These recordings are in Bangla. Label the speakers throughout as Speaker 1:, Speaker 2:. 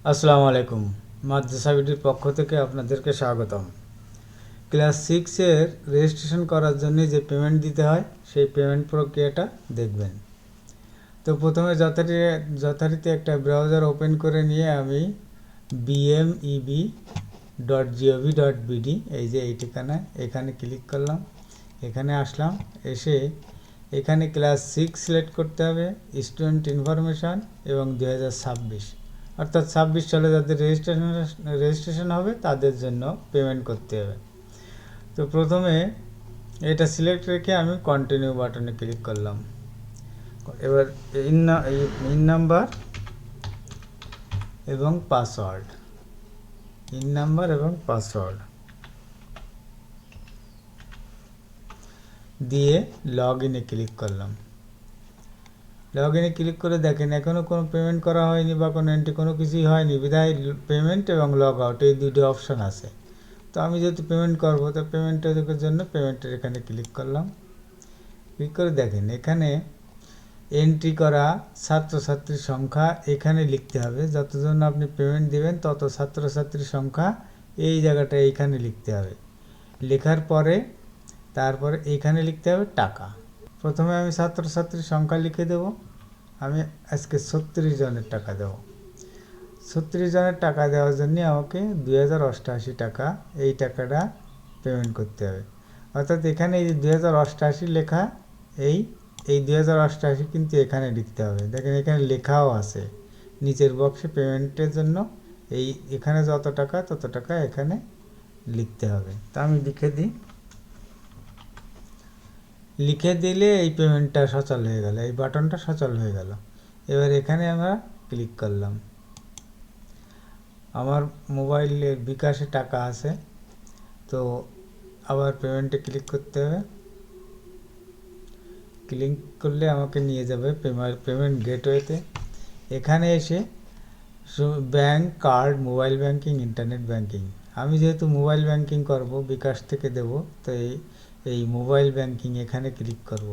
Speaker 1: আসসালামু আলাইকুম। মাদ্রাসা বিডির পক্ষ থেকে আপনাদেরকে স্বাগতম। ক্লাস 6-এর রেজিস্ট্রেশন করার জন্য যে পেমেন্ট দিতে হয় সেই পেমেন্ট প্রক্রিয়াটা দেখবেন। তো প্রথমে যথারীতি একটা ব্রাউজার ওপেন করে নিয়ে আমি bmeb.gov.bd এই যে এই ঠিকানা, এখানে ক্লিক করলাম। এখানে আসলাম, এসে এখানে ক্লাস 6 সিলেক্ট করতে হবে, স্টুডেন্ট ইনফরমেশান এবং 2026, অর্থাৎ 26 সালে যাদের রেজিস্ট্রেশন হবে তাদের জন্য পেমেন্ট করতে হবে। তো প্রথমে এটা সিলেক্ট রেখে আমি কন্টিনিউ বাটনে ক্লিক করলাম। এবার ইন নাম্বার এবং পাসওয়ার্ড, দিয়ে লগ ইনে ক্লিক করলাম। লগ ইনে ক্লিক করে দেখেন এখনও কোনো পেমেন্ট করা হয়নি বা কোনো এন্ট্রি কোনো কিছুই হয়নি, বিধায় পেমেন্ট এবং লগ আউট এই দুটো অপশান আছে। তো আমি যেহেতু পেমেন্ট করবো, তো পেমেন্টের জন্য পেমেন্টের এখানে ক্লিক করলাম। ক্লিক করে দেখেন এখানে এন্ট্রি করা ছাত্রছাত্রীর সংখ্যা এখানে লিখতে হবে। যতজন আপনি পেমেন্ট দিবেন তত ছাত্রছাত্রীর সংখ্যা এই জায়গাটা এইখানে লিখতে হবে। লেখার পরে তারপরে এইখানে লিখতে হবে টাকা। প্রথমে আমি ছাত্রছাত্রীর সংখ্যা লিখে দেব। আমি আজকে 36 জনের টাকা দেব। 36 জনের টাকা দেওয়ার জন্য আমাকে 2088 টাকা, এই টাকাটা পেমেন্ট করতে হবে। অর্থাৎ এখানে এই 2088 লেখা, এই 2088 কিন্তু এখানে লিখতে হবে। দেখেন এখানে লেখাও আছে নিচের বক্সে পেমেন্টের জন্য, এখানে যত টাকা তত টাকা এখানে লিখতে হবে। তা আমি লিখে দিলে এই পেমেন্টটা সচল হয়ে গেল, এই বাটনটা সচল হয়ে গেল। এবার এখানে আমরা ক্লিক করলাম। আমার মোবাইলের বিকাশে টাকা আছে, তো আবার পেমেন্টে ক্লিক করতে হবে। ক্লিক করলে আমাকে নিয়ে যাবে পেমেন্ট গেটওয়েতে। এখানে এসে bank, card, mobile banking, internet banking, আমি যেহেতু মোবাইল ব্যাংকিং করব, বিকাশ থেকে দেব, তো এই মোবাইল ব্যাংকিং এখানে ক্লিক করব।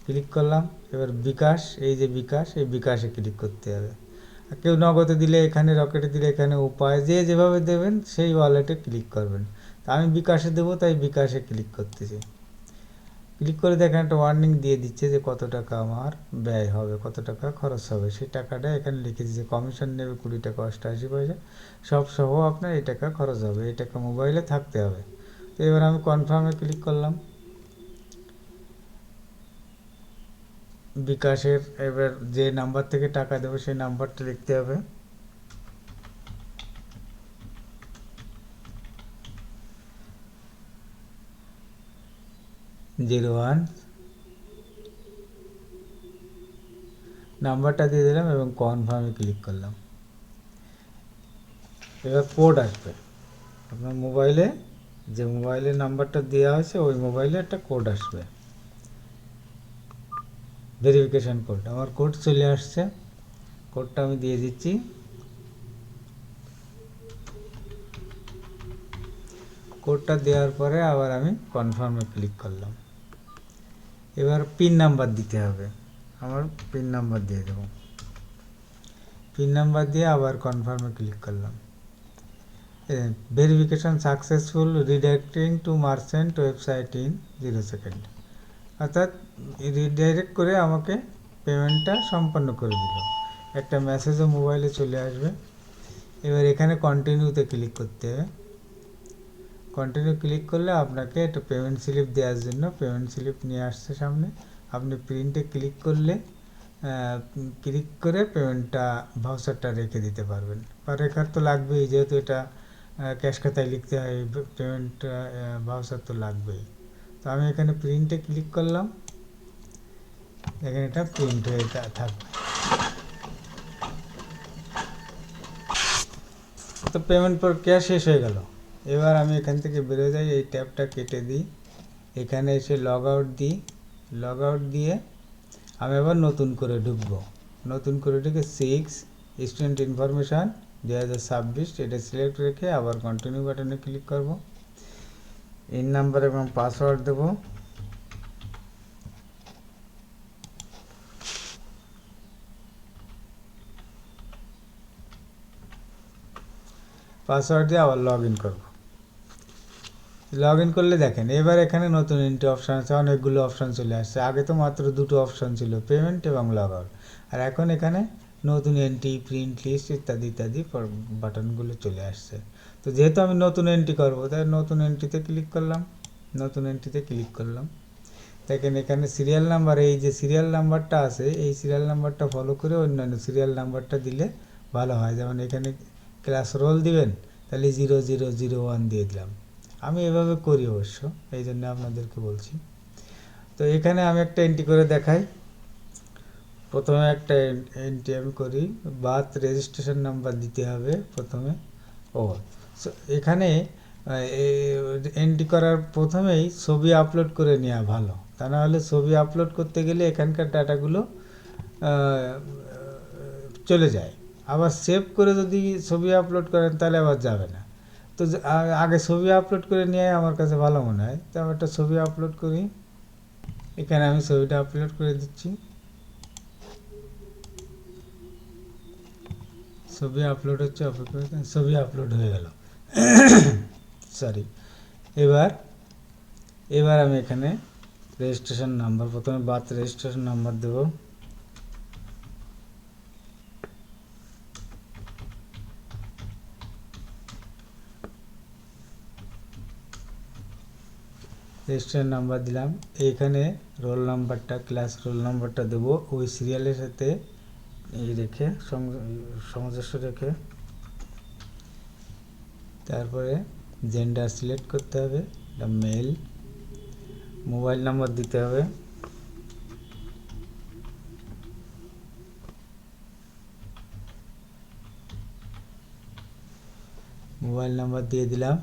Speaker 1: ক্লিক করলাম। এবার বিকাশ, এই যে বিকাশ, এই বিকাশে ক্লিক করতে হবে। কেউ নগদে দিলে এখানে, রকেটে দিলে এখানে, উপায় যেভাবে দেবেন সেই ওয়ালেটে ক্লিক করবেন। তা আমি বিকাশে দেবো, তাই বিকাশে ক্লিক করতেছি। ক্লিক করে দেখেন একটা ওয়ার্নিং দিয়ে দিচ্ছে যে কত টাকা আমার ব্যয় হবে, কত টাকা খরচ হবে। সেই টাকাটা এখানে লিখে দিচ্ছে। কমিশন নেবে 20 টাকা 88 পয়সা, সব সহ আপনার এই টাকা খরচ হবে, এই টাকা মোবাইলে থাকতে হবে। তো এবার আমি কনফার্মে ক্লিক করলাম। বিকাশের এবার যে নাম্বার থেকে টাকা দেবো সেই নাম্বারটা লিখতে হবে। জিরো ওয়ান নাম্বারটা দিয়ে দিলাম এবং কনফার্মে ক্লিক করলাম। এবার কোড আসবে আপনার মোবাইলে, যে মোবাইলের নাম্বারটা দেওয়া হয়েছে ওই মোবাইলে একটা কোড আসবে, ভেরিফিকেশান কোড। আমার কোড চলে আসছে, কোডটা আমি দিয়ে দিচ্ছি। কোডটা দেওয়ার পরে আবার আমি কনফার্মে ক্লিক করলাম। এবার পিন নাম্বার দিতে হবে, আমার পিন নাম্বার দিয়ে দেব। পিন নাম্বার দিয়ে আবার কনফার্মে ক্লিক করলাম। Verification successful, redirecting to merchant website in 0 second, অর্থাৎ রিডাইরেক্ট করে আমাকে পেমেন্টটা সম্পন্ন করে দিল। একটা মেসেজও মোবাইলে চলে আসবে। এবার এখানে কন্টিনিউতে ক্লিক করতে হবে। কন্টিনিউ ক্লিক করলে আপনাকে একটা পেমেন্ট স্লিপ দেওয়ার জন্য পেমেন্ট স্লিপ নিয়ে আসছে সামনে। আপনি প্রিন্টে ক্লিক করলে ক্লিক করে পেমেন্টটা, ভাউচারটা রেখে দিতে পারবেন। বা রেখার তো লাগবেই, যেহেতু এটা ক্যাশ খাতায় লিখতে হয়, পেমেন্ট ভাউচার তো লাগবেই। তো আমি এখানে প্রিন্টে ক্লিক করলাম, এখানে এটা প্রিন্ট হয়ে থাকবে। তো পেমেন্ট প্রক্রিয়া শেষ হয়ে গেল। এবার আমি এখান থেকে বেরোয় যাই, এই ট্যাবটা কেটে দিই, এখানে এসে লগ আউট দিই। লগ আউট দিয়ে আমি আবার নতুন করে ঢুকবো। নতুন করে ঢুকে 6 স্টুডেন্ট ইনফরমেশান 2026 এটা সিলেক্ট রেখে আবার কন্টিনিউ বাটনে ক্লিক করব। ইন নাম্বার এবং পাসওয়ার্ড দেবো। পাসওয়ার্ড দিয়ে আবার লগ ইন করবো। লগ ইন করলে দেখেন এবার এখানে নতুন এন্ট্রি অপশান আছে, অনেকগুলো অপশান চলে আসছে। আগে তো মাত্র দুটো অপশান ছিল, পেমেন্ট এবং লগ আউট। আর এখন এখানে নতুন এন্ট্রি, প্রিন্ট লিস্ট ইত্যাদি ইত্যাদি বাটনগুলো চলে আসছে। তো যেহেতু আমি নতুন এন্ট্রি করবো, তাই নতুন এন্ট্রিতে ক্লিক করলাম। নতুন এন্ট্রিতে ক্লিক করলাম, দেখেন এখানে সিরিয়াল নাম্বার, এই যে সিরিয়াল নাম্বারটা আছে এই সিরিয়াল নাম্বারটা ফলো করে অন্যান্য সিরিয়াল নাম্বারটা দিলে ভালো হয়। যেমন এখানে ক্লাস রোল দিবেন, তাহলে 0001 দিয়ে দিলাম। আমি এভাবে করি অবশ্য, এই জন্য আপনাদেরকে বলছি। তো এখানে আমি একটা এন্ট্রি করে দেখাই। প্রথমে একটা এন্ট্রি আমি করি, বার্থ রেজিস্ট্রেশন নাম্বার দিতে হবে প্রথমে। ও এখানে এন্ট্রি করার প্রথমেই ছবি আপলোড করে নেওয়া ভালো, তা না হলে ছবি আপলোড করতে গেলে এখানকার ডাটাগুলো চলে যায়। আবার সেভ করে যদি ছবি আপলোড করেন তাহলে আবার যাবে না। তো আগে ছবি আপলোড করে নিয়ে আমার কাছে ভালো মনে হয়। তো আমি একটা ছবি আপলোড করি, এখানে আমি ছবিটা আপলোড করে দিচ্ছি। ছবি আপলোড হচ্ছে, ছবি আপলোড হয়ে গেল। সরি। এবার আমি এখানে রেজিস্ট্রেশন নাম্বার, প্রথমে বার্থ রেজিস্ট্রেশন নাম্বার দেব। রেজিস্ট্রেশন নাম্বার দিলাম। এইখানে রোল নাম্বারটা, ক্লাস রোল নাম্বারটা দেবো ওই সিরিয়ালের সাথে এই রেখে, সামঞ্জস্য রেখে। তারপরে জেন্ডার সিলেক্ট করতে হবে, এটা মেল। মোবাইল নাম্বার দিতে হবে, মোবাইল নাম্বার দিয়ে দিলাম।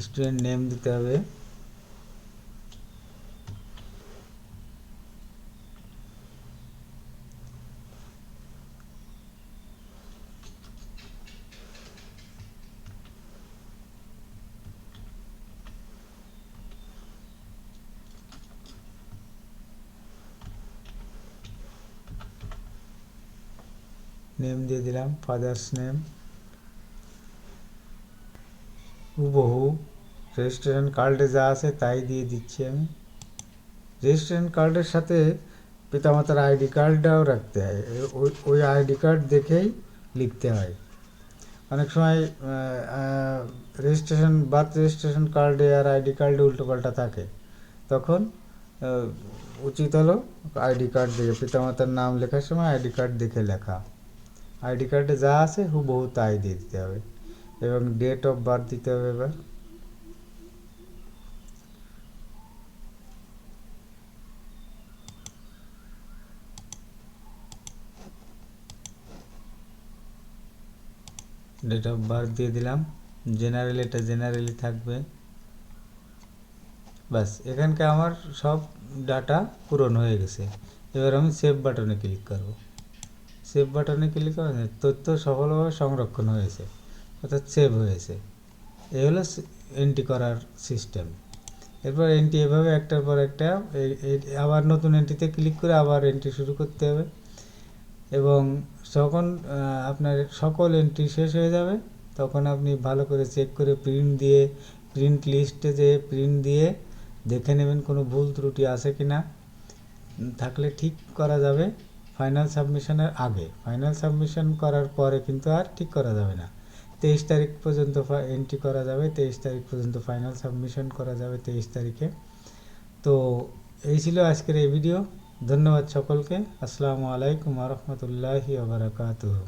Speaker 1: স্টুডেন্ট নেম দিতে হবে, নেম দিয়ে দিলাম, ফাদার্স নেম। হুবহু রেজিস্ট্রেশন কার্ডে যা আছে তাই দিয়ে দিচ্ছি আমি। রেজিস্ট্রেশন কার্ডের সাথে পিতামাতার আইডি কার্ডটাও রাখতে হয়, ওই আইডি কার্ড দেখেই লিখতে হয়। অনেক সময় বার্থ রেজিস্ট্রেশন কার্ডে আর আইডি কার্ডে উল্টোপাল্টা থাকে, তখন উচিত হলো আইডি কার্ড দেখে, পিতামাতার নাম লেখার সময় আইডি কার্ড দেখে লেখা। আইডি কার্ডে যা আছে হুবহু তাই দিয়ে দিতে হবে, এবং ডেট অফ বার্থ দিতে হবে। এবার ডেট অফ বার্থ দিয়ে দিলাম। জেনারেল, এটা জেনারেলি থাকবে। বাস, এখানকার আমার সব ডাটা পূরণ হয়ে গেছে। এবার আমি সেভ বাটনে ক্লিক করব। সেভ বাটনে ক্লিক করে তথ্য সফলভাবে সংরক্ষণ হয়েছে, অর্থাৎ সেভ হয়েছে। এই হলো এন্ট্রি করার সিস্টেম। এরপর এন্ট্রি এভাবে একটার পর একটা, আবার নতুন এন্ট্রিতে ক্লিক করে আবার এন্ট্রি শুরু করতে হবে। এবং যখন আপনার সকল এন্ট্রি শেষ হয়ে যাবে, তখন আপনি ভালো করে চেক করে প্রিন্ট লিস্টে যেয়ে প্রিন্ট দিয়ে দেখে নেবেন কোনো ভুল ত্রুটি আছে কি না। থাকলে ঠিক করা যাবে ফাইনাল সাবমিশনের আগে। ফাইনাল সাবমিশন করার পরে কিন্তু আর ঠিক করা যাবে না। 23 তারিখ পর্যন্ত এন্ট্রি করা যাবে, 23 তারিখ পর্যন্ত ফাইনাল সাবমিশন করা যাবে, 23 তারিখে। তো এই ছিল আজকের এই ভিডিও। ধন্যবাদ সকলকে। আসসালামু আলাইকুম ওয়া রাহমাতুল্লাহি ওয়া বারাকাতুহু।